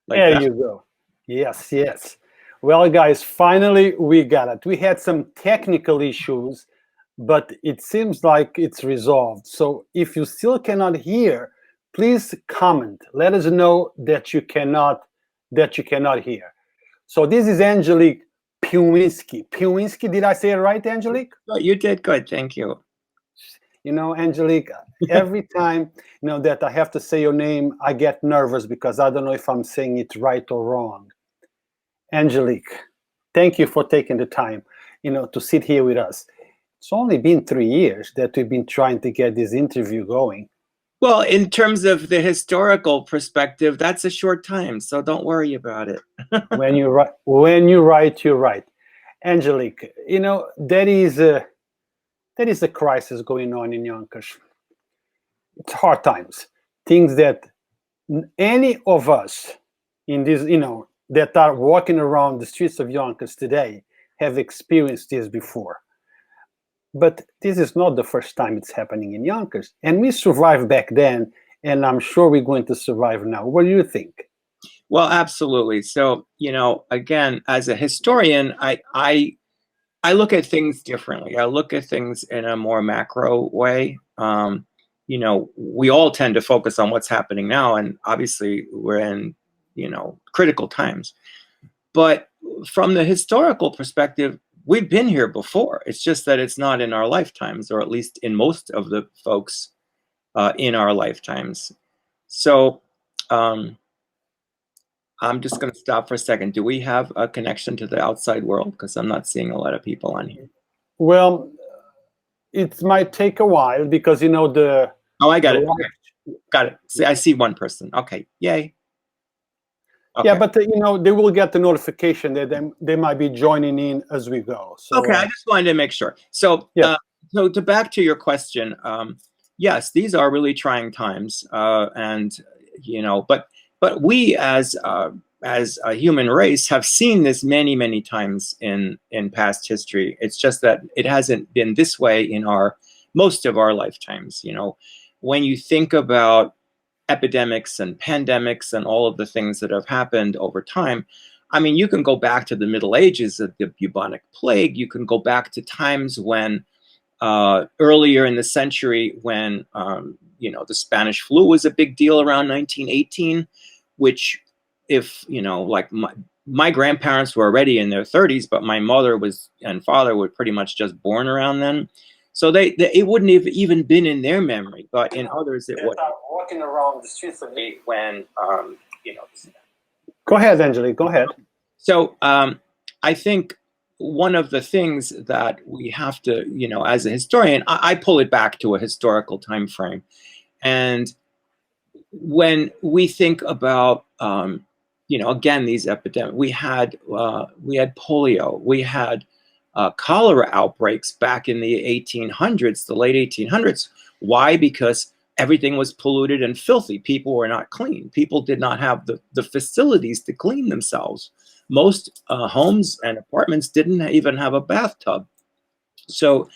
like There that. you go. Yes, yes. Well, guys, finally we got it. We had some technical issues, but it seems like it's resolved. So if you still cannot hear, please comment. Let us know that you cannot hear. So this is Angelique Piwiski. Piwiski, did I say it right, Angelique? Oh, you did good, thank you. You know, Angelique, every time that I have to say your name, I get nervous because I don't know if I'm saying it right or wrong. Angelique, thank you for taking the time, to sit here with us. It's only been 3 years that we've been trying to get this interview going. Well, in terms of the historical perspective, that's a short time, so don't worry about it. When you write, you're right. Angelique, there is a crisis going on in Yonkers. It's hard times. Things that any of us in this, that are walking around the streets of Yonkers today have experienced this before. But this is not the first time it's happening in Yonkers. And we survived back then, and I'm sure we're going to survive now. What do you think? Well, absolutely. So, again, as a historian, I look at things differently. I look at things in a more macro way. We all tend to focus on what's happening now, and obviously we're in, critical times. But from the historical perspective, we've been here before. It's just that it's not in our lifetimes, or at least in most of the folks in our lifetimes. So I'm just going to stop for a second. Do we have a connection to the outside world? Because I'm not seeing a lot of people on here. Well, it might take a while because the Oh, I got the it. Okay. Got it. See, I see one person. Okay. Yay. Okay. Yeah, but they will get the notification that they might be joining in as we go. So okay, I just wanted to make sure. So, yeah. So to back to your question, yes, these are really trying times, and but we as a human race have seen this many, many times in past history. It's just that it hasn't been this way in most of our lifetimes. When you think about epidemics and pandemics and all of the things that have happened over time, I mean, you can go back to the Middle Ages of the bubonic plague. You can go back to times when earlier in the century when the Spanish flu was a big deal around 1918, which if like my grandparents were already in their 30s, but my mother and father were pretty much just born around then. So it wouldn't have even been in their memory, but in others it would. Walking around the streets of When Go ahead, Angelique. Go ahead. So I think one of the things that we have to, as a historian, I pull it back to a historical time frame, and when we think about, again, these epidemics, we had polio, we had cholera outbreaks back in the 1800s, the late 1800s. Why? Because everything was polluted and filthy. People were not clean. People did not have the facilities to clean themselves. Most homes and apartments didn't even have a bathtub. So,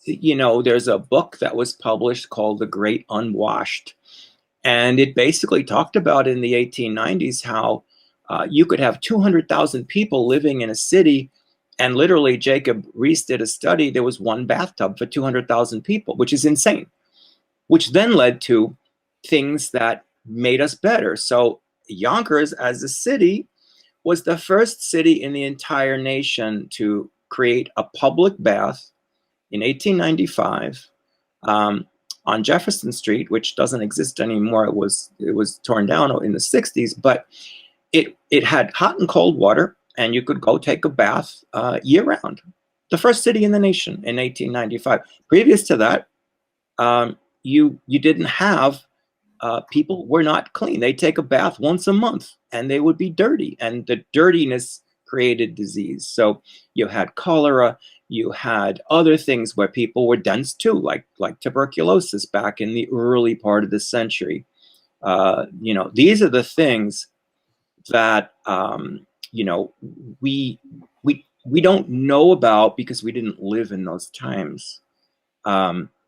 there's a book that was published called The Great Unwashed. And it basically talked about in the 1890s how you could have 200,000 people living in a city. And literally, Jacob Riis did a study. There was one bathtub for 200,000 people, which is insane, which then led to things that made us better. So Yonkers as a city was the first city in the entire nation to create a public bath in 1895 on Jefferson Street, which doesn't exist anymore. It was torn down in the 60s, but it had hot and cold water, and you could go take a bath year round. The first city in the nation in 1895. Previous to that, you didn't have people were not clean. They'd take a bath once a month and they would be dirty, and the dirtiness created disease. So you had cholera, you had other things where people were dense too, like tuberculosis back in the early part of the century. These are the things that we don't know about because we didn't live in those times.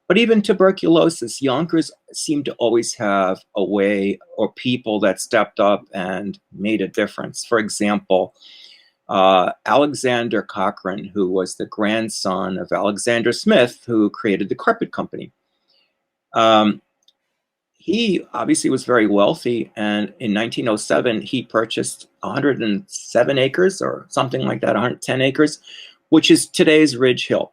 But even tuberculosis, Yonkers seemed to always have a way or people that stepped up and made a difference. For example, Alexander Cochrane, who was the grandson of Alexander Smith, who created the carpet company. He obviously was very wealthy, and in 1907, he purchased 107 acres or something like that, 110 acres, which is today's Ridge Hill.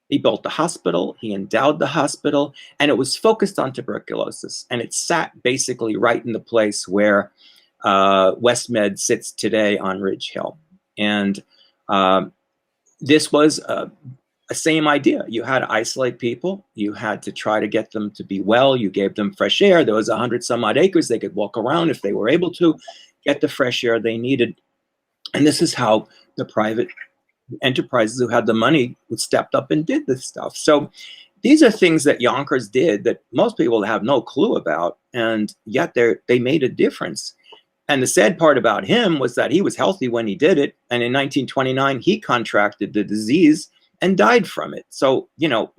He built the hospital, he endowed the hospital, and it was focused on tuberculosis. And it sat basically right in the place where West Med sits today on Ridge Hill. And this was a same idea. You had to isolate people. You had to try to get them to be well. You gave them fresh air. There was 100 some odd acres. They could walk around if they were able to get the fresh air they needed. And this is how the private enterprises who had the money stepped up and did this stuff. So these are things that Yonkers did that most people have no clue about, and yet they made a difference. And the sad part about him was that he was healthy when he did it, and in 1929 he contracted the disease and died from it. So, you know,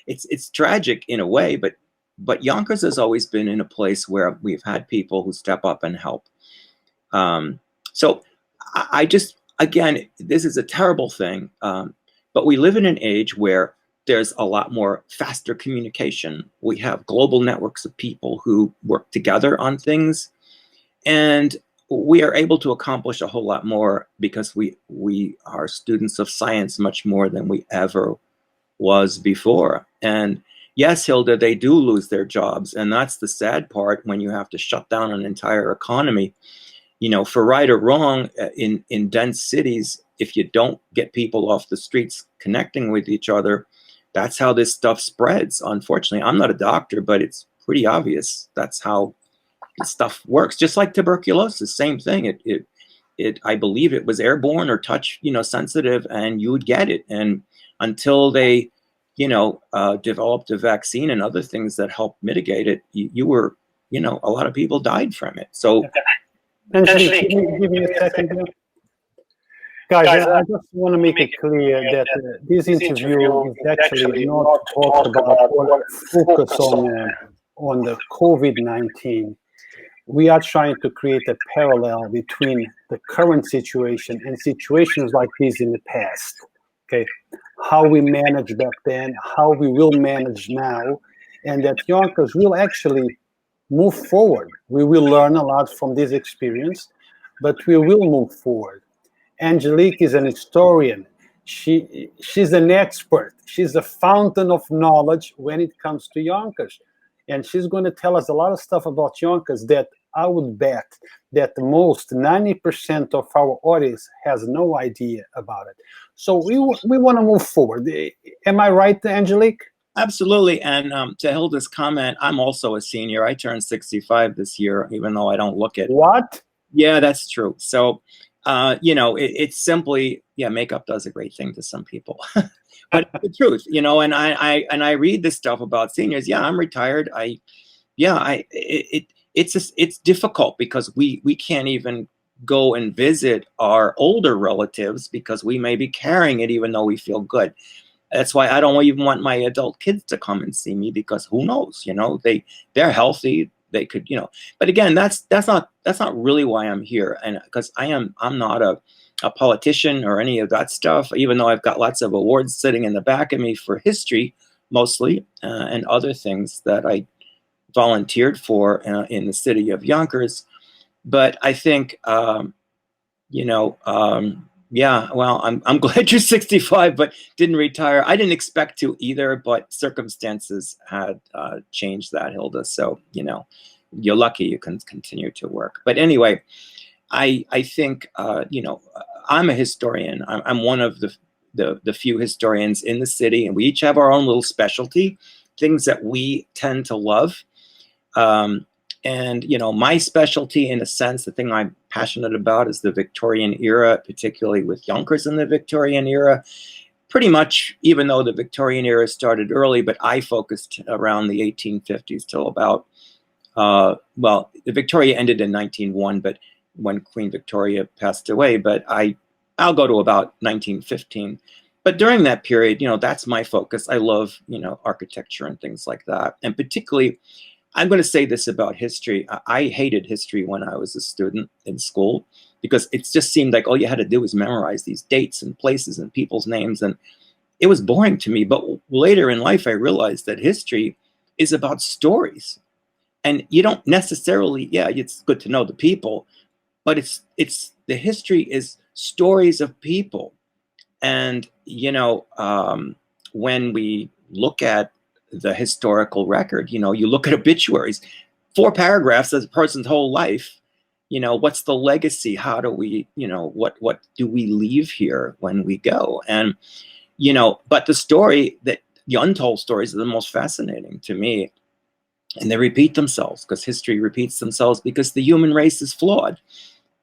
it's tragic in a way, but Yonkers has always been in a place where we've had people who step up and help. So I just, again, this is a terrible thing, but we live in an age where there's a lot more faster communication. We have global networks of people who work together on things, and we are able to accomplish a whole lot more because we are students of science much more than we ever was before. And yes, Hilda, they do lose their jobs, and that's the sad part when you have to shut down an entire economy. You know, for right or wrong, in dense cities, if you don't get people off the streets connecting with each other, that's how this stuff spreads. Unfortunately, I'm not a doctor, but it's pretty obvious that's how this stuff works. Just like tuberculosis, same thing. I believe it was airborne or touch, sensitive, and you would get it. And until they, developed a vaccine and other things that helped mitigate it, you were, a lot of people died from it. So. Angelique, give me a second here. Guys, I just want to make it clear that this interview is actually not talk about or focus on the COVID-19. We are trying to create a parallel between the current situation and situations like this in the past. Okay, how we managed back then, how we will manage now, and that Yonkers will actually move forward. We will learn a lot from this experience, but we will move forward. Angelique is an historian. She's an expert. She's a fountain of knowledge when it comes to Yonkers. And she's going to tell us a lot of stuff about Yonkers that I would bet that the most 90% of our audience has no idea about it. So we want to move forward. Am I right, Angelique? Absolutely. And to Hilda's comment, I'm also a senior. I turned 65 this year, even though I don't look it. What? Yeah, that's true. So, it's simply, makeup does a great thing to some people. But the truth, and I read this stuff about seniors. Yeah, I'm retired. It's difficult because we can't even go and visit our older relatives because we may be carrying it even though we feel good. That's why I don't even want my adult kids to come and see me, because who knows, they're healthy. They could, but again, that's not really why I'm here. And because I'm not a politician or any of that stuff, even though I've got lots of awards sitting in the back of me for history, mostly, and other things that I volunteered for in the city of Yonkers. But I think, well, I'm glad you're 65, but didn't retire. I didn't expect to either, but circumstances had changed that, Hilda. So, you're lucky you can continue to work. But anyway, I think, I'm a historian. I'm one of the few historians in the city, and we each have our own little specialty, things that we tend to love. And, my specialty, in a sense, the thing I'm passionate about is the Victorian era, particularly with Yonkers in the Victorian era. Pretty much, even though the Victorian era started early, but I focused around the 1850s till about, the Victoria ended in 1901, but when Queen Victoria passed away, but I'll go to about 1915. but during that period, that's my focus. I love, architecture and things like that. And particularly, I'm going to say this about history. I hated history when I was a student in school because it just seemed like all you had to do was memorize these dates and places and people's names. And it was boring to me. But later in life, I realized that history is about stories. And you don't necessarily, yeah, it's good to know the people, but the history is stories of people. And, when we look at the historical record, you look at obituaries, 4 paragraphs of a person's whole life. What's the legacy? How do we, what do we leave here when we go? And, but the untold stories are the most fascinating to me. And they repeat themselves because history repeats themselves because the human race is flawed.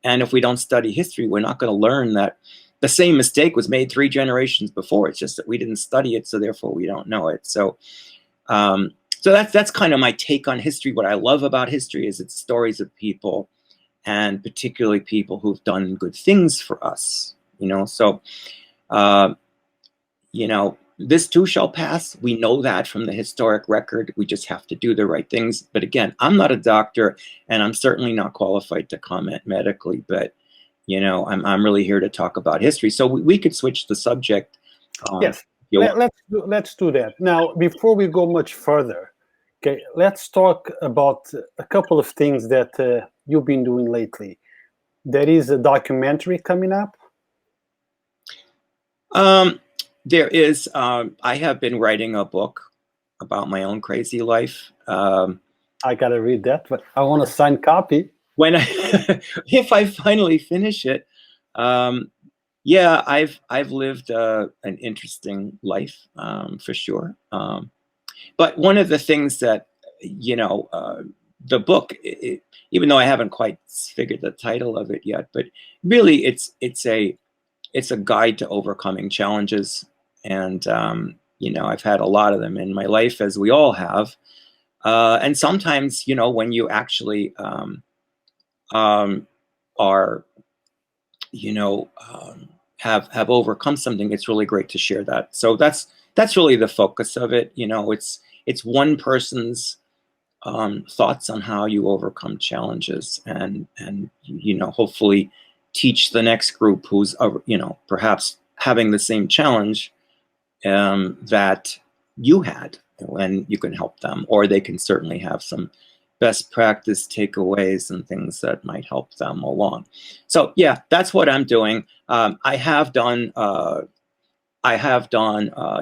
And if we don't study history, we're not going to learn that the same mistake was made 3 generations before. It's just that we didn't study it, so therefore we don't know it. So, so that's kind of my take on history. What I love about history is it's stories of people, and particularly people who've done good things for us. So, this too shall pass. We know that from the historic record. We just have to do the right things. But again, I'm not a doctor, and I'm certainly not qualified to comment medically. But I'm really here to talk about history. So we could switch the subject. Yes, let's do that. Now, before we go much further, okay, let's talk about a couple of things that you've been doing lately. There is a documentary coming up. There is. I have been writing a book about my own crazy life. I gotta read that, but I want a signed copy. If I finally finish it, yeah, I've lived an interesting life for sure. But one of the things that the book, even though I haven't quite figured the title of it yet, but really it's a guide to overcoming challenges, and I've had a lot of them in my life, as we all have, and sometimes when you actually are have overcome something, it's really great to share that. So that's really the focus of it. It's one person's thoughts on how you overcome challenges, and hopefully teach the next group who's perhaps having the same challenge that you had, and you can help them, or they can certainly have some best practice takeaways and things that might help them along. So yeah, that's what I'm doing. I have done a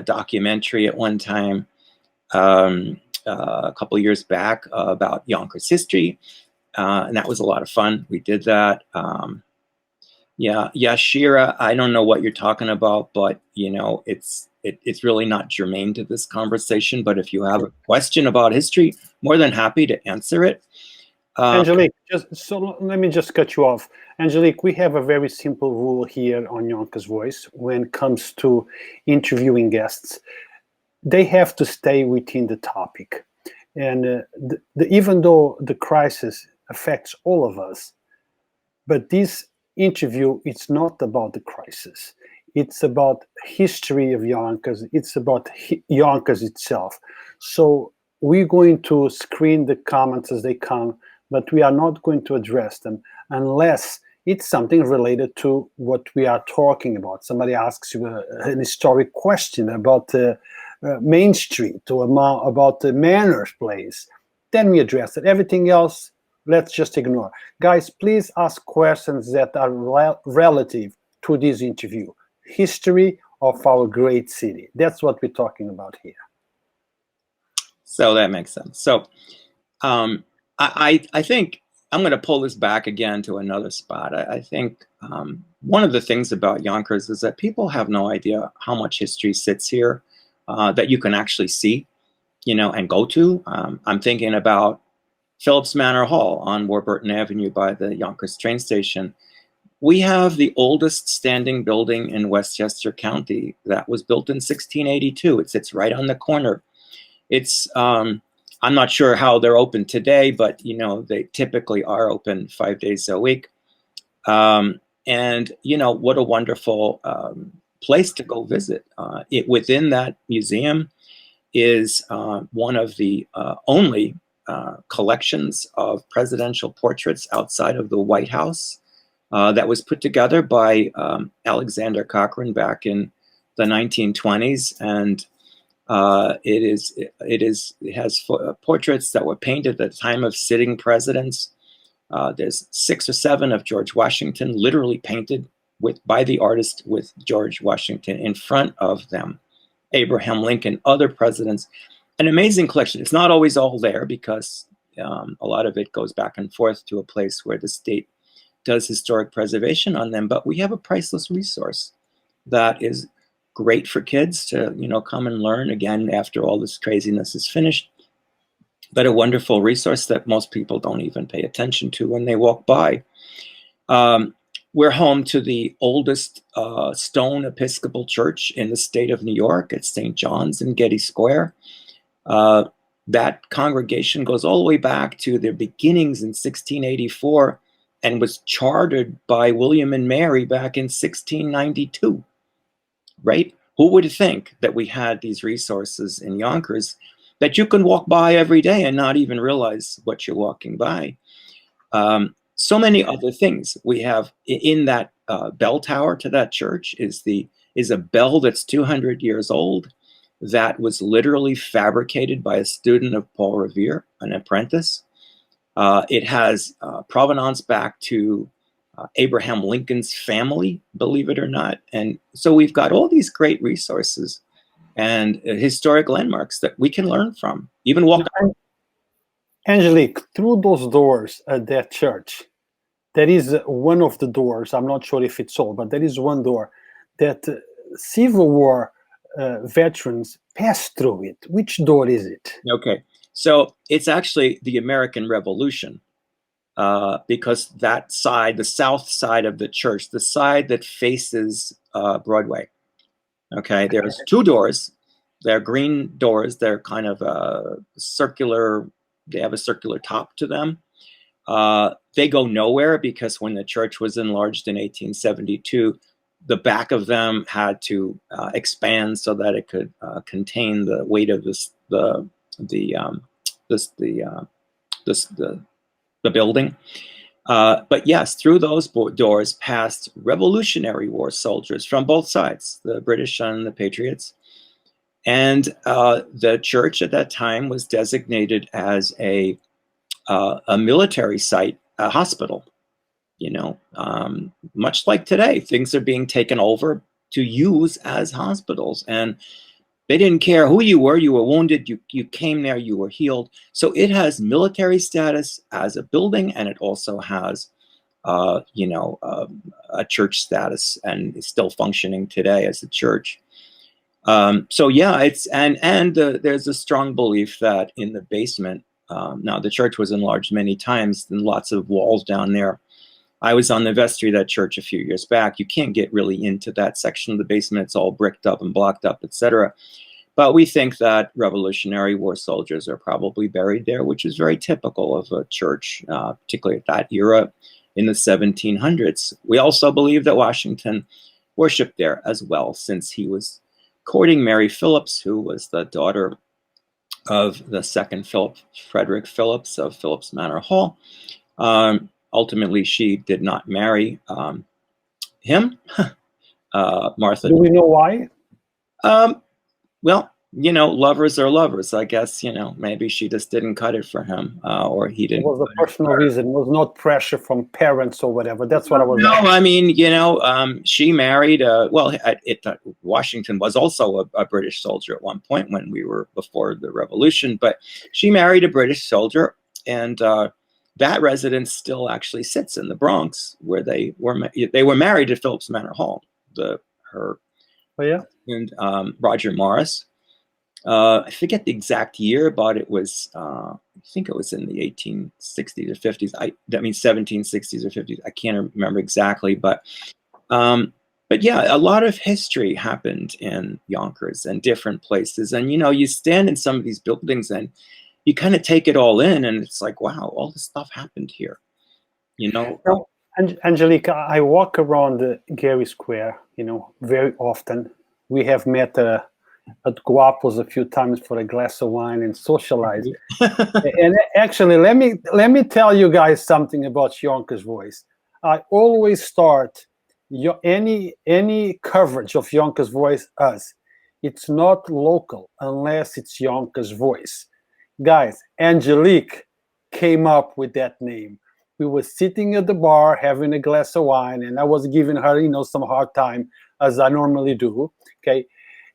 documentary at one time, a couple of years back, about Yonkers history, and that was a lot of fun. We did that. Yeah, Shira, I don't know what you're talking about, but it's really not germane to this conversation. But if you have a question about history, more than happy to answer it. Angelique, let me just cut you off. Angelique, we have a very simple rule here on Yonkers Voice when it comes to interviewing guests. They have to stay within the topic. And even though the crisis affects all of us, but this interview, it's not about the crisis. It's about history of Yonkers. It's about Yonkers itself. So we're going to screen the comments as they come, but we are not going to address them unless it's something related to what we are talking about. Somebody asks you an historic question about Main Street or about the Manor place. Then we address it. Everything else, let's just ignore. Guys, please ask questions that are relative to this interview. History of our great city. That's what we're talking about here. So that makes sense. So I think I'm going to pull this back again to another spot. I think one of the things about Yonkers is that people have no idea how much history sits here that you can actually see, and go to. I'm thinking about Phillips Manor Hall on Warburton Avenue by the Yonkers train station. We have the oldest standing building in Westchester County that was built in 1682. It sits right on the corner. It's I'm not sure how they're open today, but they typically are open 5 days a week. And what a wonderful place to go visit. Within that museum is one of the only collections of presidential portraits outside of the White House that was put together by Alexander Cochrane back in the 1920s, and it has portraits that were painted at the time of sitting presidents. There's 6 or 7 of George Washington, literally painted by the artist with George Washington in front of them. Abraham Lincoln, other presidents. An amazing collection. It's not always all there because a lot of it goes back and forth to a place where the state does historic preservation on them. But we have a priceless resource that is great for kids to, come and learn again after all this craziness is finished. But a wonderful resource that most people don't even pay attention to when they walk by. We're home to the oldest stone Episcopal church in the state of New York at St. John's in Getty Square. That congregation goes all the way back to their beginnings in 1684 and was chartered by William and Mary back in 1692, right? Who would think that we had these resources in Yonkers that you can walk by every day and not even realize what you're walking by? So many other things. We have in that bell tower to that church is a bell that's 200 years old that was literally fabricated by a student of Paul Revere, an apprentice. It has provenance back to Abraham Lincoln's family, believe it or not. And so we've got all these great resources and historic landmarks that we can learn from, even walk. Angelique, through those doors at that church, there is one of the doors, I'm not sure if it's all, but there is one door that Civil War veterans pass through it. Which door is it? Okay, so it's actually the American Revolution, because that side, the south side of the church, the side that faces Broadway, okay, there's 2 doors. They're green doors. They're kind of circular. They have a circular top to them. They go nowhere because when the church was enlarged in 1872, the back of them had to expand so that it could contain the weight of the building. But yes, through those doors passed Revolutionary War soldiers from both sides, the British and the Patriots. And the church at that time was designated as a military site, a hospital. Much like today, things are being taken over to use as hospitals, and they didn't care who you were wounded, you came there, you were healed. So it has military status as a building, and it also has a church status, and is still functioning today as a church. So yeah, there's a strong belief that in the basement, now the church was enlarged many times and lots of walls down there. I was on the vestry of that church a few years back. You can't get really into that section of the basement. It's all bricked up and blocked up, etc. But we think that Revolutionary War soldiers are probably buried there, which is very typical of a church, particularly at that era in the 1700s. We also believe that Washington worshipped there as well, since he was courting Mary Phillips, who was the daughter of the second Philip, Frederick Phillips of Phillips Manor Hall. Ultimately, she did not marry him. Martha. Do we know why? Well, lovers are lovers. I guess, maybe she just didn't cut it for him, or he didn't. It was a personal reason. It was not pressure from parents or whatever. That's what I was. No, I mean, she married. Washington was also a British soldier at one point when we were before the Revolution, but she married a British soldier, and that residence still actually sits in the Bronx, where they were married at Phillips Manor Hall. And Roger Morris. I forget the exact year, but it was, I think it was in the 1860s or 50s. That means 1760s or 50s. I can't remember exactly, but yeah, a lot of history happened in Yonkers and different places. And, you stand in some of these buildings and you kind of take it all in, and it's like, wow, all this stuff happened here, Now, Angelique, I walk around Gary Square, very often. We have met at Guapos a few times for a glass of wine and socialize. And actually, let me tell you guys something about Yonkers Voice. I always start any coverage of Yonkers Voice as it's not local unless it's Yonkers Voice. Guys, Angelique came up with that name. We were sitting at the bar having a glass of wine, and I was giving her, some hard time as I normally do. Okay,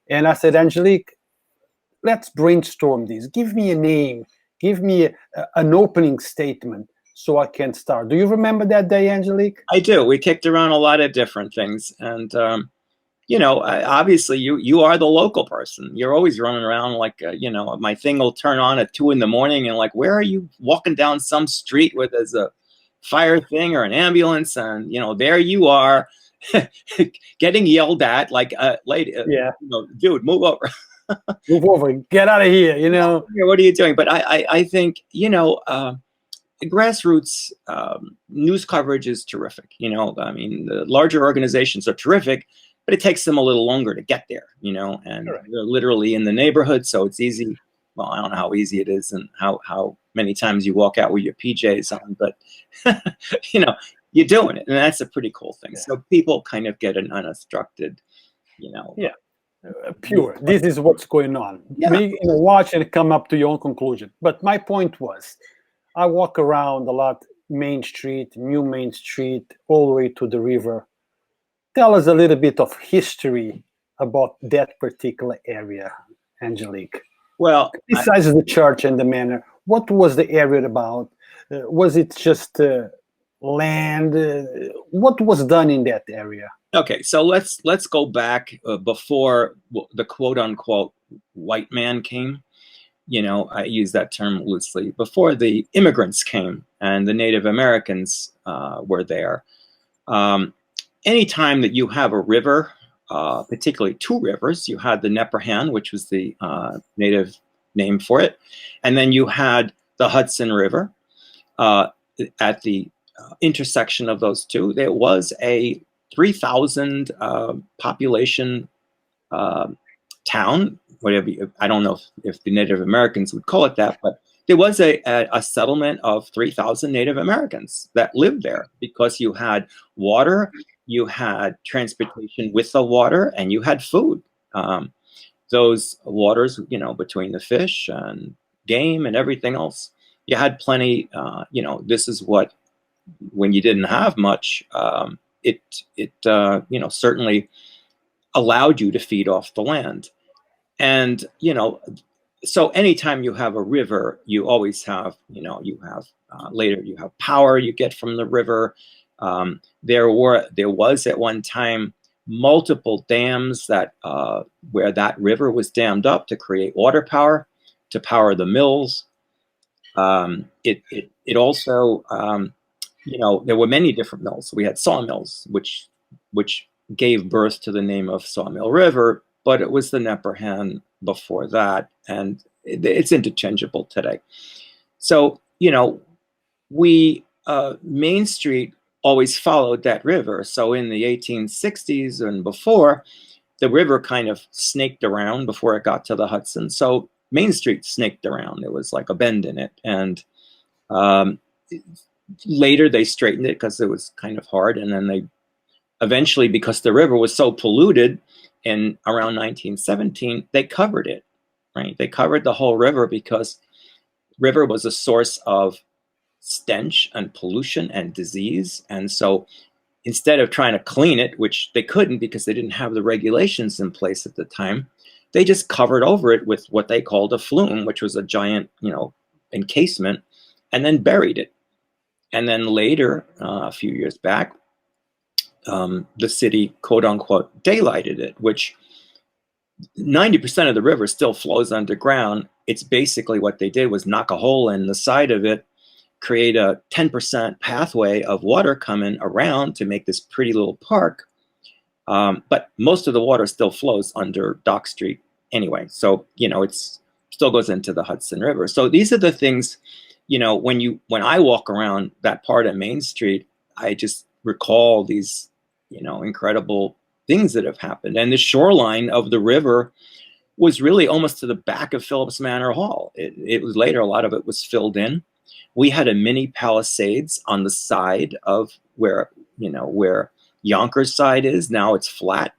and I said, Angelique, let's brainstorm this. Give me a name. Give me an opening statement so I can start. Do you remember that day, Angelique? I do. We kicked around a lot of different things, and obviously you are the local person. You're always running around like my thing will turn on at 2 a.m. and like, where are you walking down some street where there's a fire thing or an ambulance, and there you are getting yelled at like lady, yeah, dude, move over. Move over, get out of here, What are you doing? But I think grassroots news coverage is terrific. I mean, the larger organizations are terrific, but it takes them a little longer to get there, and Correct. They're literally in the neighborhood, so it's easy. Well, I don't know how easy it is and how many times you walk out with your PJs on, but you're doing it, and that's a pretty cool thing. Yeah. So people kind of get an unobstructed, yeah, pure. This is what's going on. Yeah. Watch and come up to your own conclusion. But my point was, I walk around a lot, Main Street, New Main Street, all the way to the river. Tell us a little bit of history about that particular area, Angelique. Well, besides the church and the manor, what was the area about? Was it just land? What was done in that area? Okay, so let's go back before the quote unquote white man came. I use that term loosely. Before the immigrants came and the Native Americans were there, anytime that you have a river, particularly two rivers, you had the Neperhan, which was the native name for it, and then you had the Hudson River. At the intersection of those two, there was a 3,000 population town, whatever. I don't know if the Native Americans would call it that, but there was a settlement of 3,000 Native Americans that lived there because you had water, you had transportation with the water, and you had food. Those waters, between the fish and game and everything else, you had plenty. This is what, when you didn't have much, it certainly allowed you to feed off the land. And so anytime you have a river, you always have, later you have power you get from the river. There was at one time multiple dams that where that river was dammed up to create water power, to power the mills. It also, there were many different mills. We had sawmills, which gave birth to the name of Sawmill River, but it was the Neperhan before that, and it's interchangeable today. So, we, Main Street always followed that river. So in the 1860s and before, the river kind of snaked around before it got to the Hudson. So Main Street snaked around. There was like a bend in it. And later they straightened it because it was kind of hard. And then they eventually, because the river was so polluted in around 1917, they covered it, right? They covered the whole river because river was a source of stench and pollution and disease. And so instead of trying to clean it, which they couldn't because they didn't have the regulations in place at the time, they just covered over it with what they called a flume, which was a giant, encasement, and then buried it. And then later, a few years back, the city, quote unquote, daylighted it, which 90% of the river still flows underground. It's basically what they did was knock a hole in the side of it, create a 10% pathway of water coming around to make this pretty little park. But most of the water still flows under Dock Street anyway. So, it's still goes into the Hudson River. So these are the things, when I walk around that part of Main Street, I just recall these, you know, incredible things that have happened. And the shoreline of the river was really almost to the back of Phillips Manor Hall. It was later, a lot of it was filled in. We had a mini Palisades on the side of where, you know, where Yonkers side is. Now it's flat,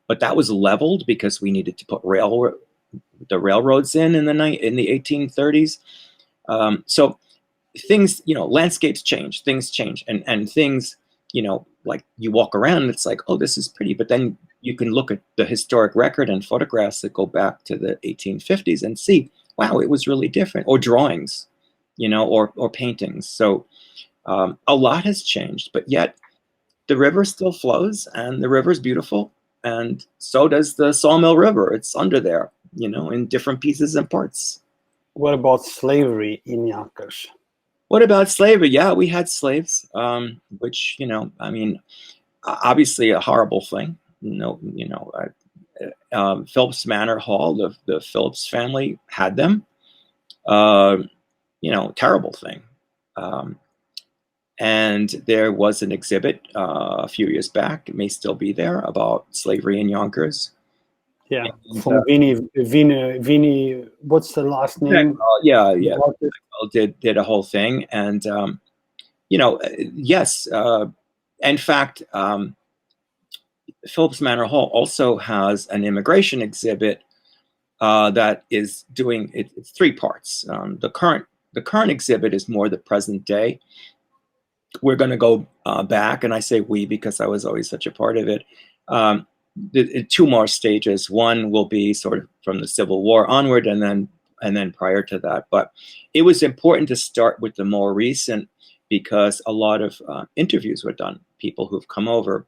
but that was leveled because we needed to put the railroads in the 1830s. So things, you know, landscapes change, things change, and things, you know, like you walk around and it's like, oh, this is pretty, but then you can look at the historic record and photographs that go back to the 1850s and see, wow, it was really different, or drawings, you know, or paintings. So a lot has changed, but yet the river still flows, and the river's beautiful, and so does the Sawmill River. It's under there, you know, in different pieces and parts. What about slavery in Yonkers? What about slavery? Yeah, we had slaves, which, you know, I mean, obviously a horrible thing. Phillips Manor Hall, the Phillips family had them. You know, terrible thing. And there was an exhibit a few years back, it may still be there, about slavery in Yonkers. Yeah, from Vinny, what's the last name? Yeah. Did a whole thing, and you know, yes. In fact, Phillips Manor Hall also has an immigration exhibit that is doing it's three parts. The current exhibit is more the present day. We're going to go back, and I say we because I was always such a part of it. Two more stages. One will be sort of from the Civil War onward, and then prior to that. But it was important to start with the more recent because a lot of interviews were done. People who've come over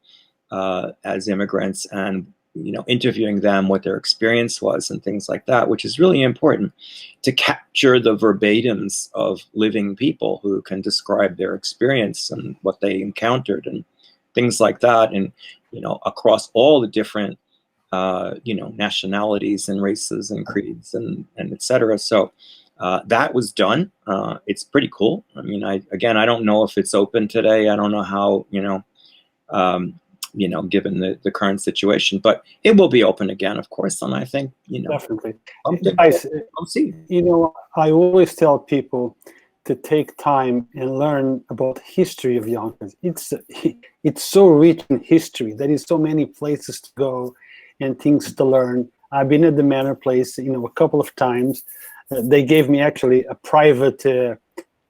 as immigrants, and you know, interviewing them, what their experience was, and things like that, which is really important to capture the verbatims of living people who can describe their experience and what they encountered and things like that, and you know, across all the different you know, nationalities and races and creeds and etc. So that was done. It's pretty cool. I mean, I don't know if it's open today. I don't know how, you know, given the current situation, but it will be open again, of course. And I think, you know, definitely. Guys, you know, I always tell people to take time and learn about history of Yonkers. It's so rich in history. There is so many places to go and things to learn. I've been at the Manor place, you know, a couple of times. They gave me actually a private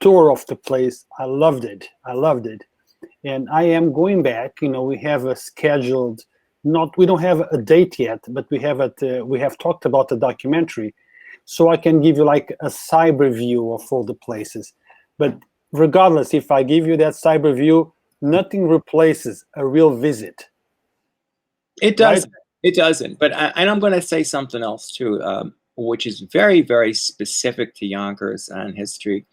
tour of the place. I loved it. And I am going back. You know, we have a scheduled, we don't have a date yet, but we have talked about the documentary. So I can give you like a cyber view of all the places. But regardless, if I give you that cyber view, nothing replaces a real visit. It does. Right? It doesn't. But and I'm going to say something else too, which is very, very specific to Yonkers and history.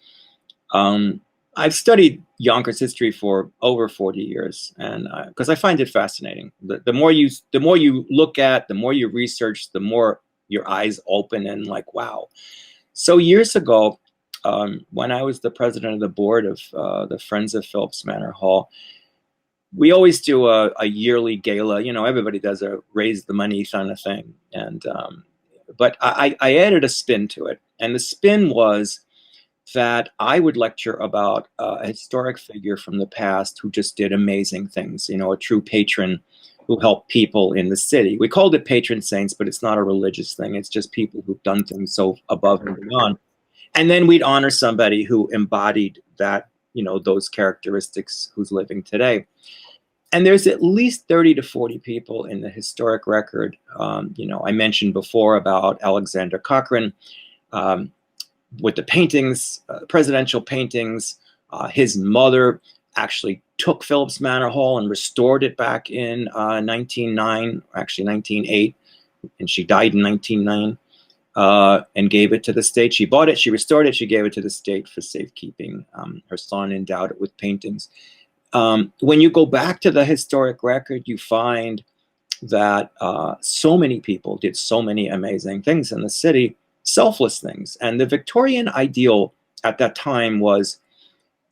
I've studied Yonkers history for over 40 years, and because I find it fascinating. The more you look at, the more you research, the more your eyes open and like, wow. So years ago, when I was the president of the board of the Friends of Phillips Manor Hall, we always do a yearly gala. You know, everybody does a raise the money kind of thing, and but I added a spin to it, and the spin was that I would lecture about a historic figure from the past who just did amazing things, you know, a true patron who helped people in the city. We called it patron saints, but it's not a religious thing. It's just people who've done things so above and beyond. And then we'd honor somebody who embodied that, you know, those characteristics who's living today. And there's at least 30 to 40 people in the historic record. You know, I mentioned before about Alexander Cochrane, with the paintings, presidential paintings. His mother actually took Phillips Manor Hall and restored it back in 1909, actually 1908, and she died in 1909, and gave it to the state. She bought it, she restored it, she gave it to the state for safekeeping. Her son endowed it with paintings. When you go back to the historic record, you find that so many people did so many amazing things in the city, selfless things. And the Victorian ideal at that time was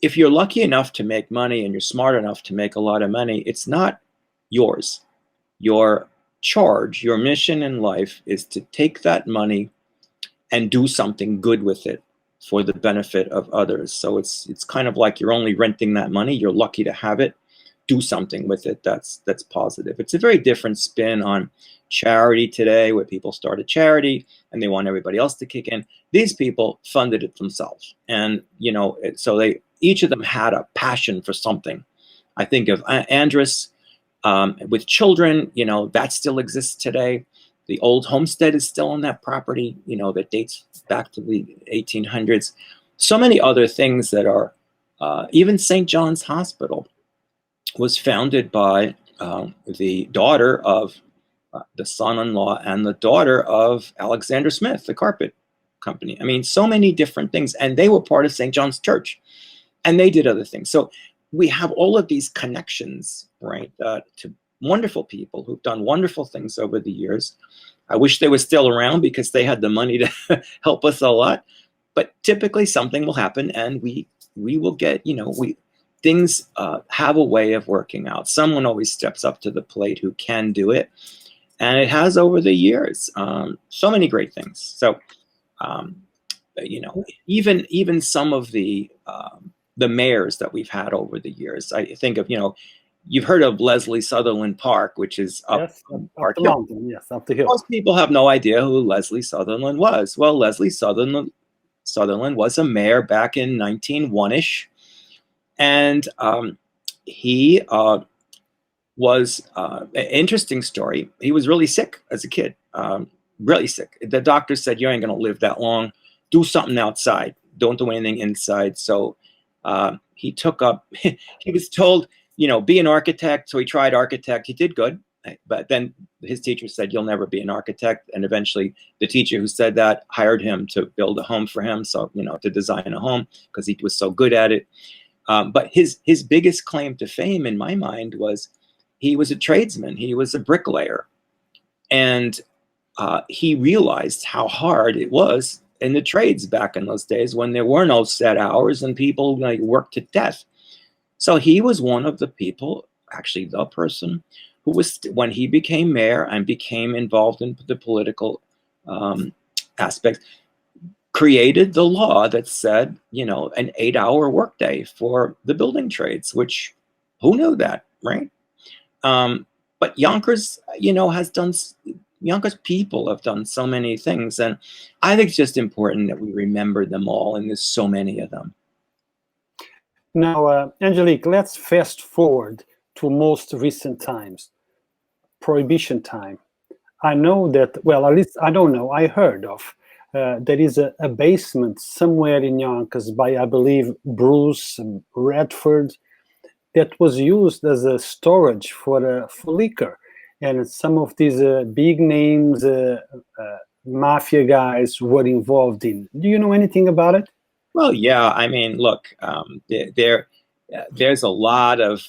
if you're lucky enough to make money and you're smart enough to make a lot of money, it's not yours. Your charge, your mission in life is to take that money and do something good with it for the benefit of others. So it's kind of like you're only renting that money. You're lucky to have it. Do something with it that's positive. It's a very different spin on charity today, where people start a charity and they want everybody else to kick in. These people funded it themselves, and so they each of them had a passion for something. I think of Andrus with children. That still exists today. The old homestead is still on that property. That dates back to the 1800s. So many other things that are even St. John's Hospital was founded by the daughter of the son-in-law and the daughter of Alexander Smith, the carpet company. I mean, so many different things. And they were part of St. John's Church. And they did other things. So we have all of these connections, right, to wonderful people who've done wonderful things over the years. I wish they were still around because they had the money to help us a lot. But typically something will happen and we will get, things have a way of working out. Someone always steps up to the plate who can do it. And it has over the years, so many great things. So, even some of the mayors that we've had over the years, I think of, you've heard of Leslie Sutherland Park, which is up Park the mountain, yes, up the hill. Most people have no idea who Leslie Sutherland was. Well, Leslie Sutherland was a mayor back in 1901-ish. And he was an interesting story. He was really sick as a kid, really sick. The doctor said, you ain't going to live that long. Do something outside. Don't do anything inside. So he took up, he was told, be an architect. So he tried architect. He did good. But then his teacher said, you'll never be an architect. And eventually the teacher who said that hired him to build a home for him. So, to design a home because he was so good at it. But his biggest claim to fame in my mind was he was a tradesman. He was a bricklayer. And he realized how hard it was in the trades back in those days when there were no set hours and people worked to death. So he was one of the people, actually the person, who was, when he became mayor and became involved in the political aspects, created the law that said, an 8-hour workday for the building trades, which who knew that, right? But Yonkers, Yonkers people have done so many things. And I think it's just important that we remember them all. And there's so many of them. Now, Angelique, let's fast forward to most recent times, Prohibition time. I know that, well, at least I don't know, I heard of, there is a basement somewhere in Yonkers by, I believe, Bruce Redford, that was used as a storage for liquor. And some of these big names, mafia guys were involved in. Do you know anything about it? Well, yeah. I mean, look, there's a lot of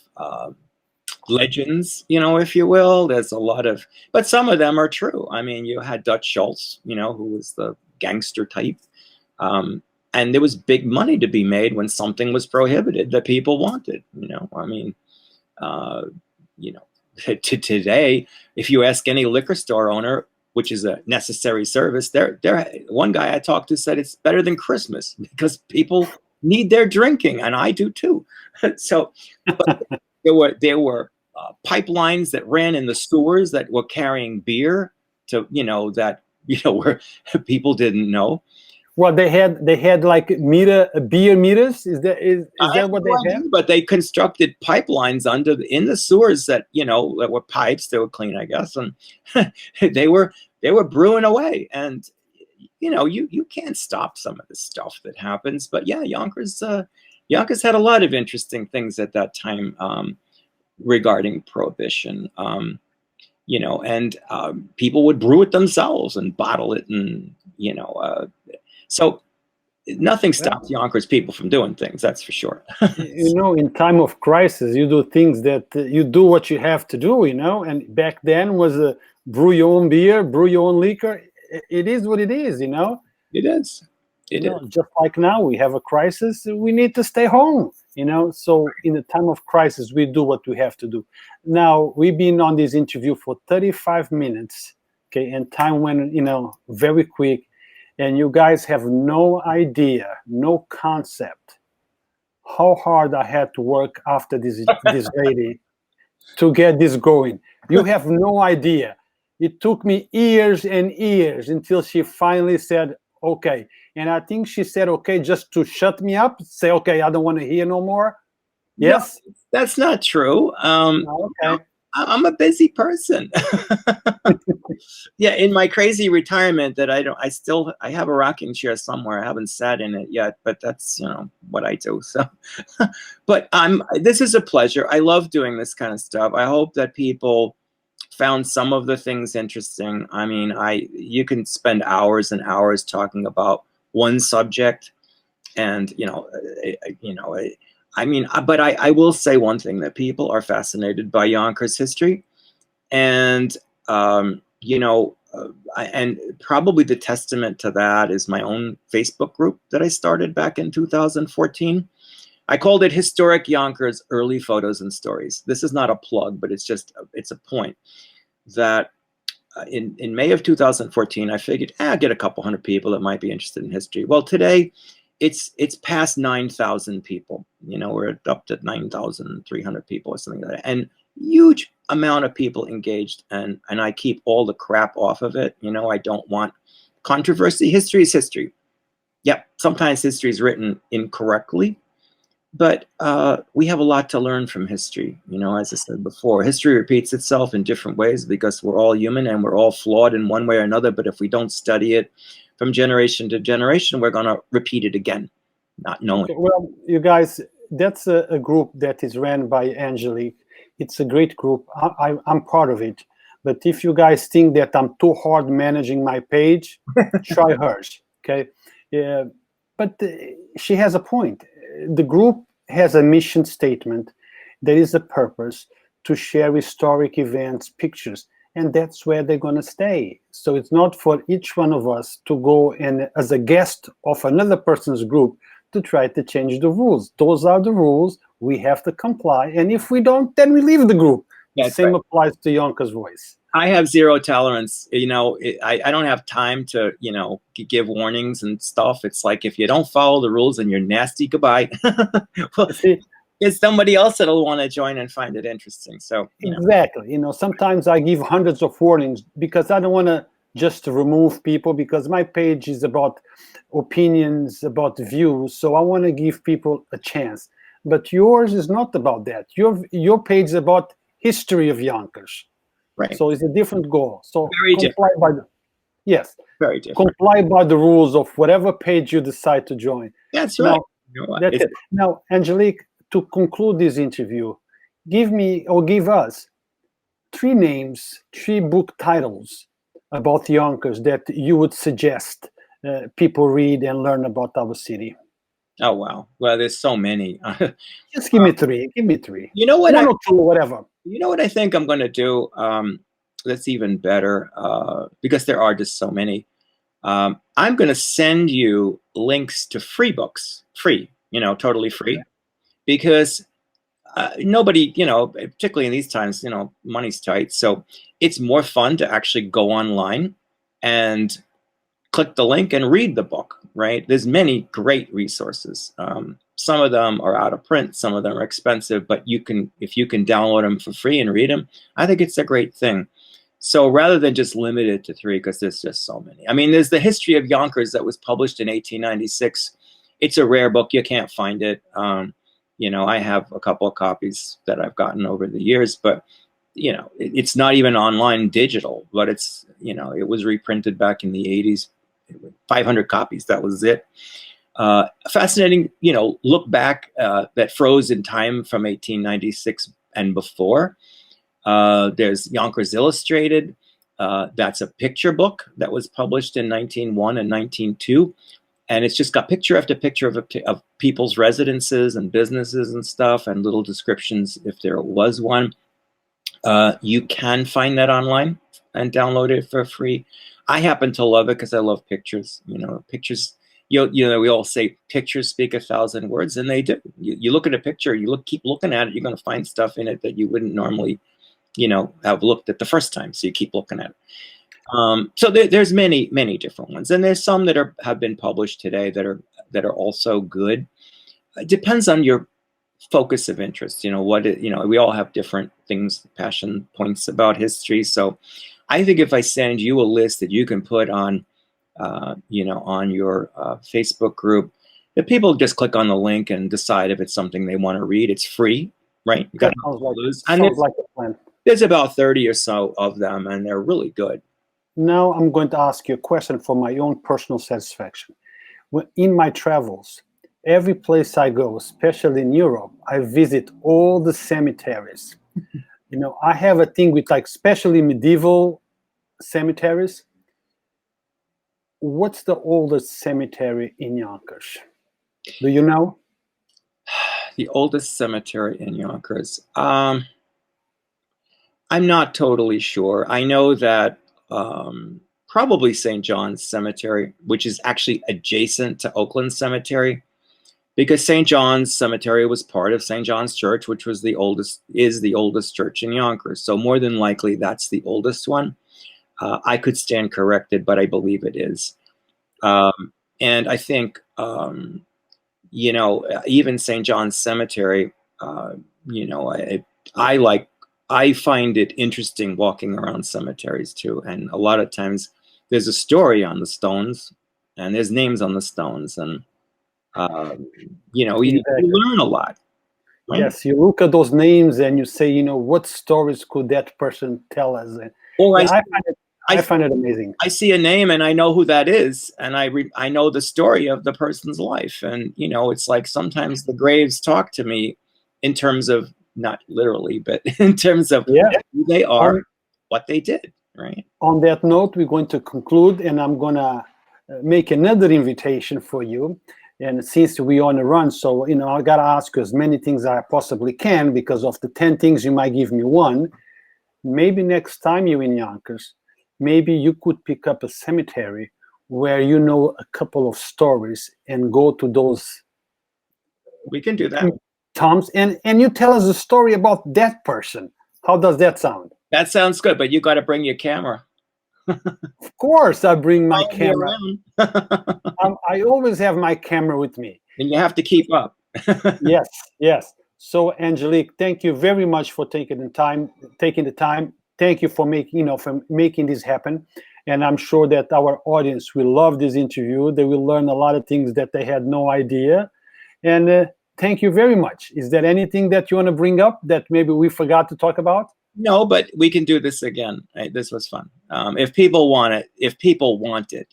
legends, if you will. There's a lot of, but some of them are true. I mean, you had Dutch Schultz, who was the gangster type. And there was big money to be made when something was prohibited that people wanted, I mean, today, if you ask any liquor store owner, which is a necessary service, one guy I talked to said it's better than Christmas because people need their drinking, and I do too. So but there were pipelines that ran in the sewers that were carrying beer to, where people didn't know. Well, they had like beer meters. Is that what they had? But they constructed pipelines in the sewers that that were pipes. They were clean, I guess, and they were brewing away. And you can't stop some of the stuff that happens. But yeah, Yonkers had a lot of interesting things at that time regarding Prohibition. And people would brew it themselves and bottle it, and so nothing stops Yonkers people from doing things, that's for sure. In time of crisis, you do things that you do what you have to do, and back then was brew your own beer, brew your own liquor. It is what it is, It is. It is. Just like now, we have a crisis, we need to stay home. you know. So in the time of crisis, we do what we have to do. Now, we've been on this interview for 35 minutes, okay, and time went, you know, very quick, and you guys have no idea, no concept how hard I had to work after this lady to get this going. You have no idea. It took me years and years until she finally said, okay. And I think she said, okay, just to shut me up, say, okay, I don't want to hear no more. Yes? No, that's not true. Okay. I'm a busy person. Yeah, in my crazy retirement that I have a rocking chair somewhere. I haven't sat in it yet, but that's, you know, what I do. So, but this is a pleasure. I love doing this kind of stuff. I hope that people found some of the things interesting. I mean, you can spend hours and hours talking about one subject, and I mean, but I will say one thing, that people are fascinated by Yonkers history, and and probably the testament to that is my own Facebook group that I started back in 2014. I called it Historic Yonkers Early Photos and Stories. This is not a plug, but it's a point that in May of 2014, I figured, I'll get a couple hundred people that might be interested in history. Well, today it's past 9,000 people. You know, we're up to 9,300 people or something like that, and huge amount of people engaged. And I keep all the crap off of it. You know, I don't want controversy. History is history. Yep, sometimes history is written incorrectly, but we have a lot to learn from history. You know, as I said before, history repeats itself in different ways because we're all human and we're all flawed in one way or another. But if we don't study it from generation to generation, we're going to repeat it again, not knowing. Well, you guys, that's a group that is ran by Angelique. It's a great group. I'm part of it. But if you guys think that I'm too hard managing my page, try hers. Okay. Yeah. But she has a point. The group has a mission statement. There is a purpose to share historic events, pictures, and that's where they're going to stay. So it's not for each one of us to go and, as a guest of another person's group, to try to change the rules. Those are the rules. We have to comply. And if we don't, then we leave the group. The same applies to Yonkers Voice. I have zero tolerance. You know, I don't have time to, you know, give warnings and stuff. It's like, if you don't follow the rules and you're nasty, goodbye. Well, it's somebody else that'll want to join and find it interesting. So, you know. Exactly. You know, sometimes I give hundreds of warnings because I don't want to just remove people, because my page is about opinions, about views. So I want to give people a chance. But yours is not about that. Your page is about history of Yonkers. Right. So it's a different goal. So very different. Very different. Comply by the rules of whatever page you decide to join. That's right. That's it. Now, Angelique, to conclude this interview, give us 3 names, 3 book titles about Yonkers that you would suggest people read and learn about our city. Oh, wow. Well, there's so many. Just give me 3. Give me 3. You know what? 1 or 2, whatever. You know what I think I'm going to do? That's even better, because there are just so many. I'm going to send you links to free books, totally free, because nobody, particularly in these times, money's tight. So it's more fun to actually go online and click the link and read the book, right? There's many great resources. Some of them are out of print, some of them are expensive, but if you can download them for free and read them, I think it's a great thing. So rather than just limit it to 3, because there's just so many. I mean, there's the History of Yonkers that was published in 1896. It's a rare book. You can't find it. I have a couple of copies that I've gotten over the years, but it's not even online digital, but it's, it was reprinted back in the 80s, 500 copies. That was it. Fascinating, look back that froze in time from 1896 and before. There's Yonkers Illustrated. That's a picture book that was published in 1901 and 1902. And it's just got picture after picture of people's residences and businesses and stuff, and little descriptions if there was one. You can find that online and download it for free. I happen to love it because I love pictures. Pictures, we all say pictures speak 1,000 words, and they do. You look at a picture, keep looking at it, you're going to find stuff in it that you wouldn't normally, have looked at the first time. So you keep looking at it. So there's many different ones, and there's some that have been published today that are also good. It depends on your focus of interest. We all have different things, passion points about history. So I think if I send you a list that you can put on, on your Facebook group, that people just click on the link and decide if it's something they want to read. It's free, right? You got sounds like a plan. There's about 30 or so of them, and they're really good. Now I'm going to ask you a question for my own personal satisfaction. In my travels, every place I go, especially in Europe, I visit all the cemeteries. I have a thing with especially medieval cemeteries. What's the oldest cemetery in Yonkers? Do you know? The oldest cemetery in Yonkers. I'm not totally sure. I know that probably St. John's Cemetery, which is actually adjacent to Oakland Cemetery, because St. John's Cemetery was part of St. John's Church, which is the oldest church in Yonkers. So more than likely, that's the oldest one. I could stand corrected, but I believe it is. And I think, even St. John's Cemetery, I find it interesting walking around cemeteries too. And a lot of times there's a story on the stones, and there's names on the stones, and you learn a lot. Right? Yes, you look at those names and you say, what stories could that person tell us? Or I find it amazing. I see a name and I know who that is, and I know the story of the person's life, and it's like sometimes the graves talk to me in terms of, not literally, but in terms of who they are, what they did. Right. On that note, we're going to conclude, and I'm gonna make another invitation for you. And since we're on a run, so I gotta ask you as many things as I possibly can, because of the 10 things you might give me one. Maybe next time you're in Yonkers, maybe you could pick up a cemetery where a couple of stories and go to those. We can do that. Toms, and you tell us a story about that person. How does that sound? That sounds good, but you got to bring your camera. Of course, I bring my camera. I always have my camera with me. And you have to keep up. Yes. So, Angelique, thank you very much for taking the time. Thank you for making this happen. And I'm sure that our audience will love this interview. They will learn a lot of things that they had no idea. And thank you very much. Is there anything that you want to bring up that maybe we forgot to talk about? No, but we can do this again. This was fun. If people want it, if they don't want it,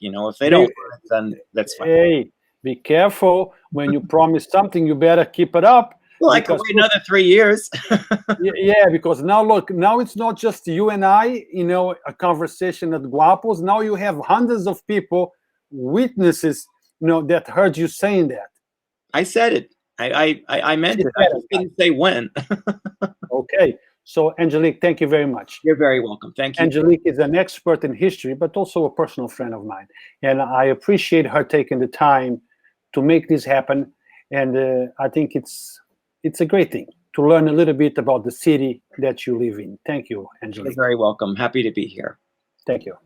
then that's fine. Hey, be careful. When you promise something, you better keep it up. Well, I can wait another 3 years. Yeah, because now it's not just you and I, a conversation at Guapos. Now you have hundreds of people, witnesses, that heard you saying that. I said it. I meant it. I just didn't say when. Okay. So, Angelique, thank you very much. You're very welcome. Thank you. Angelique is an expert in history, but also a personal friend of mine. And I appreciate her taking the time to make this happen. And I think it's a great thing to learn a little bit about the city that you live in. Thank you, Angelique. You're very welcome. Happy to be here. Thank you.